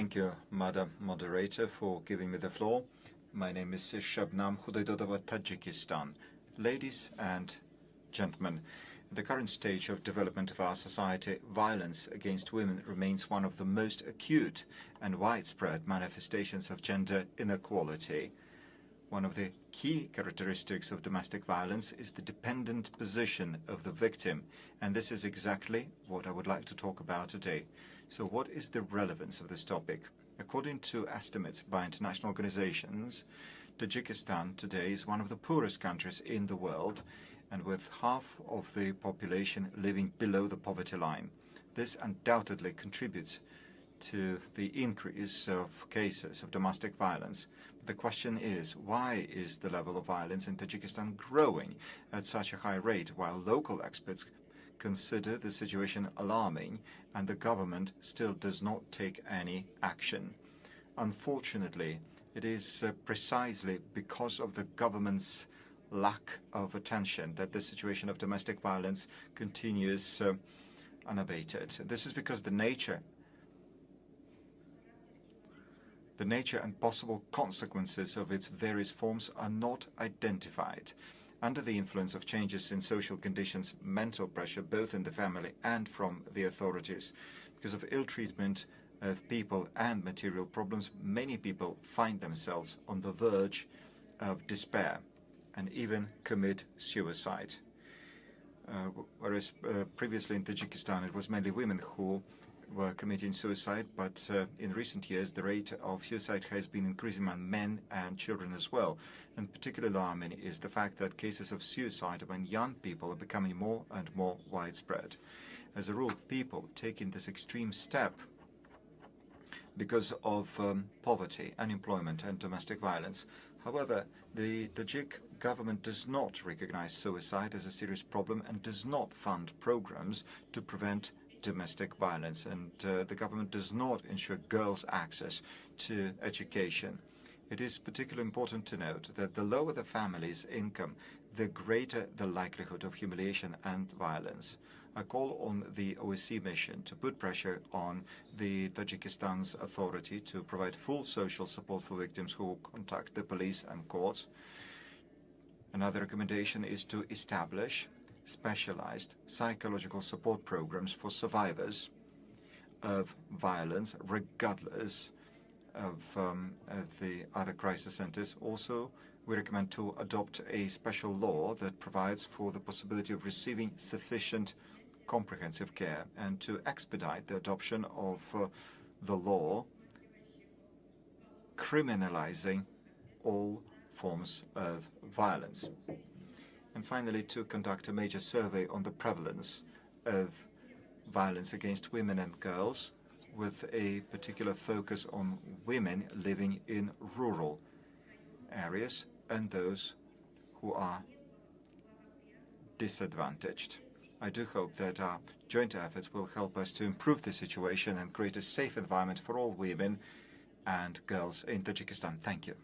Thank you, Madam Moderator, for giving me the floor. My name is Shabnam, Hudойдодова, Tajikistan. Ladies and gentlemen, in the current stage of development of our society, violence against women remains one of the most acute and widespread manifestations of gender inequality. One of the key characteristics of domestic violence is the dependent position of the victim, and this is exactly what I would like to talk about today. So what is the relevance of this topic? According to estimates by international organizations, Tajikistan today is one of the poorest countries in the world, and with half of the population living below the poverty line. This undoubtedly contributes to the increase of cases of domestic violence. The question is, why is the level of violence in Tajikistan growing at such a high rate, while local experts consider the situation alarming and the government still does not take any action? Unfortunately, it is precisely because of the government's lack of attention that the situation of domestic violence continues unabated. This is because the nature and possible consequences of its various forms are not identified. Under the influence of changes in social conditions, mental pressure, both in the family and from the authorities, because of ill treatment of people and material problems, many people find themselves on the verge of despair and even commit suicide. Whereas previously in Tajikistan it was mainly women who were committing suicide, but in recent years the rate of suicide has been increasing among men and children as well. And particularly alarming is the fact that cases of suicide among young people are becoming more and more widespread. As a rule, people taking this extreme step because of poverty, unemployment and domestic violence. However, the Tajik government does not recognize suicide as a serious problem and does not fund programs to prevent domestic violence, and the government does not ensure girls' access to education. It is particularly important to note that the lower the family's income, the greater the likelihood of humiliation and violence. I call on the OSCE mission to put pressure on the Tajikistan's authority to provide full social support for victims who contact the police and courts. Another recommendation is to establish specialized psychological support programs for survivors of violence, regardless of the other crisis centers. Also, we recommend to adopt a special law that provides for the possibility of receiving sufficient comprehensive care and to expedite the adoption of the law criminalizing all forms of violence. And finally, to conduct a major survey on the prevalence of violence against women and girls, with a particular focus on women living in rural areas and those who are disadvantaged. I do hope that our joint efforts will help us to improve the situation and create a safe environment for all women and girls in Tajikistan. Thank you.